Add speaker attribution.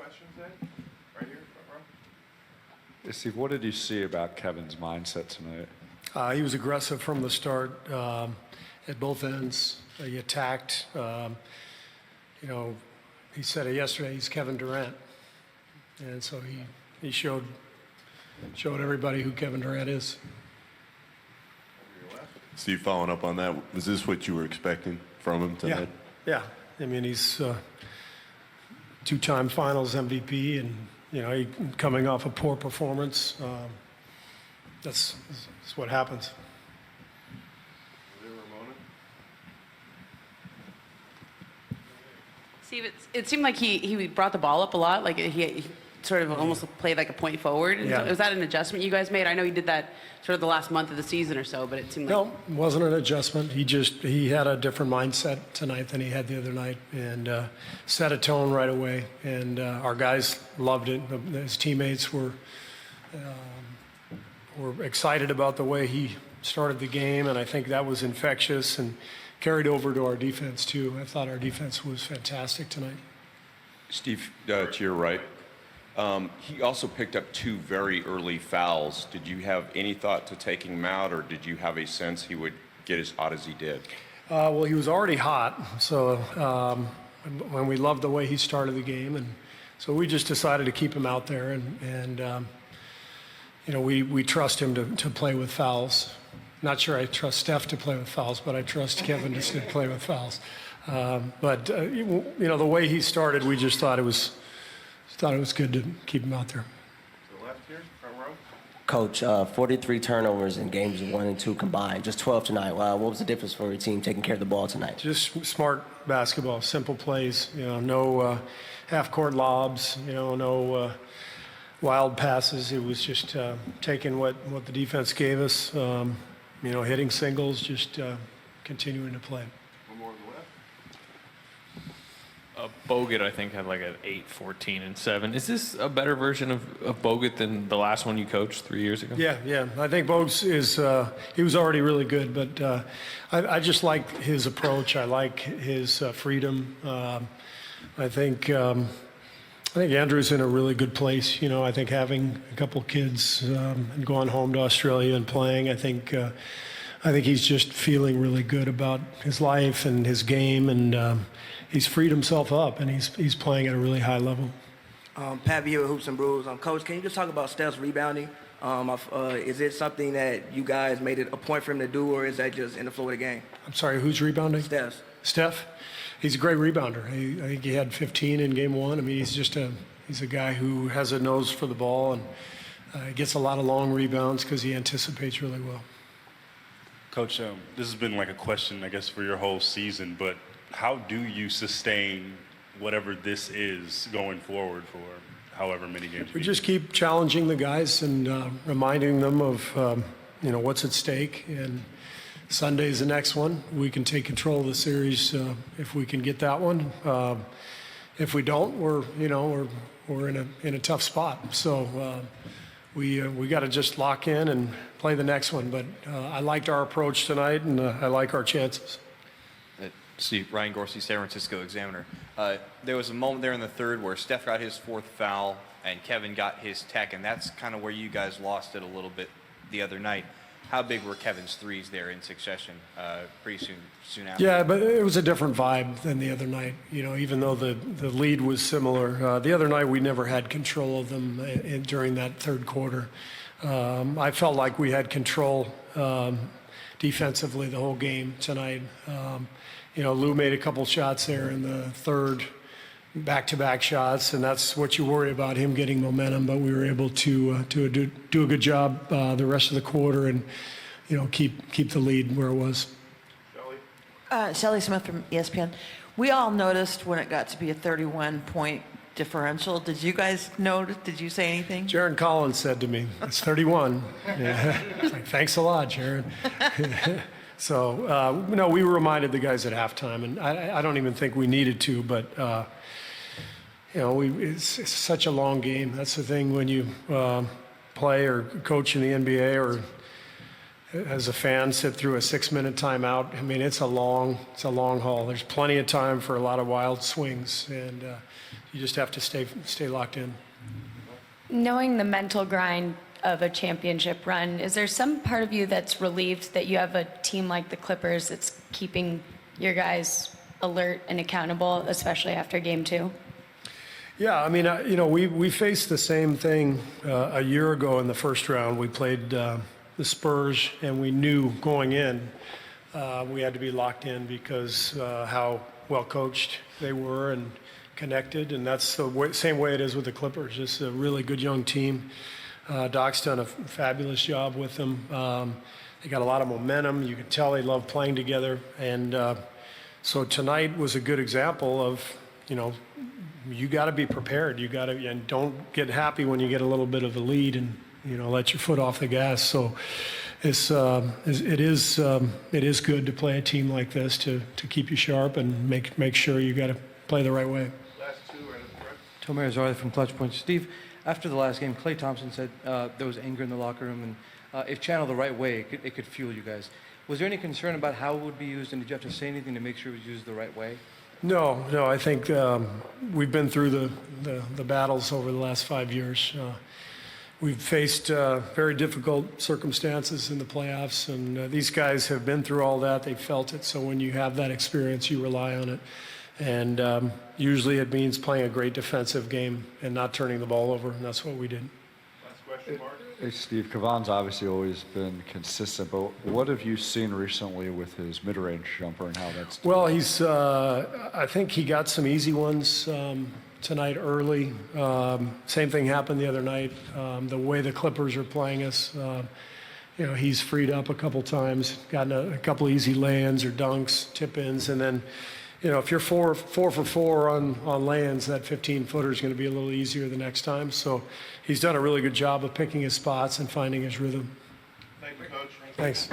Speaker 1: questions then? Right here, front row.
Speaker 2: Steve, what did you see about Kevin's mindset tonight?
Speaker 3: He was aggressive from the start at both ends. He attacked. He said it yesterday. He's Kevin Durant, and so he showed everybody who Kevin Durant is.
Speaker 4: Steve, following up on that, was this what you were expecting from him tonight?
Speaker 3: Yeah. I mean, he's two-time Finals MVP, and he coming off a poor performance. That's what happens.
Speaker 5: Steve, it seemed like he brought the ball up a lot. Like he sort of almost played like a point forward.
Speaker 3: Yeah.
Speaker 5: Was that an adjustment you guys made? I know he did that sort of the last month of the season or so, but it seemed like...
Speaker 3: No, it wasn't an adjustment. He had a different mindset tonight than he had the other night, and set a tone right away. And our guys loved it. His teammates were excited about the way he started the game, and I think that was infectious and carried over to our defense too. I thought our defense was fantastic tonight.
Speaker 1: Steve, to your right. He also picked up 2 very early fouls. Did you have any thought to taking him out, or did you have a sense he would get as hot as he did?
Speaker 3: Well, he was already hot, so when we loved the way he started the game, and so we just decided to keep him out there, and we trust him to play with fouls. Not sure I trust Steph to play with fouls, but I trust Kevin to play with fouls. But the way he started, we just thought it was good to keep him out there.
Speaker 1: To the left here, front row.
Speaker 6: Coach, 43 turnovers in games 1 and 2 combined, just 12 tonight. What was the difference for your team taking care of the ball tonight?
Speaker 3: Just smart basketball, simple plays. No half-court lobs. No wild passes. It was just taking what the defense gave us. Hitting singles, just continuing to play.
Speaker 1: One more on the left.
Speaker 7: Bogut, I think, had like an 8, 14, and 7. Is this a better version of Bogut than the last one you coached 3 years ago?
Speaker 3: Yeah. I think Bogut he was already really good, but I just like his approach. I like his freedom. I think Andrew's in a really good place. I think having a couple kids and going home to Australia and playing, I think he's just feeling really good about his life and his game, and he's freed himself up, and he's playing at a really high level.
Speaker 8: Pavy here with Hoops and Brews. Coach, can you just talk about Steph's rebounding? Is it something that you guys made it a point for him to do, or is that just in the flow of the game?
Speaker 3: I'm sorry, who's rebounding? Steph? He's a great rebounder. I think he had 15 in game 1. I mean, he's a guy who has a nose for the ball, and gets a lot of long rebounds because he anticipates really well.
Speaker 9: Coach, this has been like a question, I guess, for your whole season, but how do you sustain whatever this is going forward for however many games?
Speaker 3: We just keep challenging the guys and reminding them of what's at stake. And Sunday's the next one. We can take control of the series if we can get that one. If we don't, we're in a tough spot. So we got to just lock in and play the next one. But I liked our approach tonight, and I like our chances.
Speaker 10: Steve, Ryan Gorsey, San Francisco Examiner. There was a moment there in the third where Steph got his 4th foul and Kevin got his tech, and that's kind of where you guys lost it a little bit the other night. How big were Kevin's threes there in succession pretty soon after?
Speaker 3: Yeah, but it was a different vibe than the other night. Even though the lead was similar, the other night we never had control of them during that third quarter. I felt like we had control defensively the whole game tonight. Lou made a couple shots there in the third, back-to-back shots, and that's what you worry about, him getting momentum. But we were able to do a good job the rest of the quarter and keep the lead where it was.
Speaker 11: Shelley Smith from ESPN. We all noticed when it got to be a 31-point differential. Did you guys notice? Did you say anything?
Speaker 3: Jaron Collins said to me, "It's 31." Yeah. It's like, thanks a lot, Jaron. So, we reminded the guys at halftime, and I don't even think we needed to, but, it's such a long game. That's the thing when you play or coach in the NBA or as a fan, sit through a 6-minute timeout. I mean, it's a long haul. There's plenty of time for a lot of wild swings, and you just have to stay locked in.
Speaker 12: Knowing the mental grind of a championship run, is there some part of you that's relieved that you have a team like the Clippers that's keeping your guys alert and accountable, especially after game 2?
Speaker 3: Yeah, I mean, we faced the same thing a year ago in the first round. We played the Spurs, and we knew going in we had to be locked in because how well coached they were and connected, and that's the same way it is with the Clippers. Just a really good young team. Doc's done a fabulous job with them. They got a lot of momentum. You could tell they love playing together, and so tonight was a good example of, you got to be prepared. You got to, and don't get happy when you get a little bit of a lead and, let your foot off the gas. So it is good to play a team like this to keep you sharp and make sure you got to play the right way.
Speaker 13: Last two right up front. Tomer Azari from Clutch Points. Steve, after the last game, Klay Thompson said there was anger in the locker room, and if channeled the right way, it could fuel you guys. Was there any concern about how it would be used, and did you have to say anything to make sure it was used the right way?
Speaker 3: No, I think we've been through the battles over the last 5 years. We've faced very difficult circumstances in the playoffs, and these guys have been through all that. They felt it, so when you have that experience, you rely on it. And usually it means playing a great defensive game and not turning the ball over, and that's what we did.
Speaker 13: Last question, Mark.
Speaker 2: Hey, Steve, Kavan's obviously always been consistent, but what have you seen recently with his mid-range jumper and how that's doing?
Speaker 3: Well, I think he got some easy ones tonight early. Same thing happened the other night. The way the Clippers are playing us, he's freed up a couple times, gotten a couple easy lay-ins or dunks, tip-ins, and then, if you're four for four on lay-ins, that 15-footer is going to be a little easier the next time. So he's done a really good job of picking his spots and finding his rhythm.
Speaker 13: Thank you, Coach.
Speaker 3: Thanks.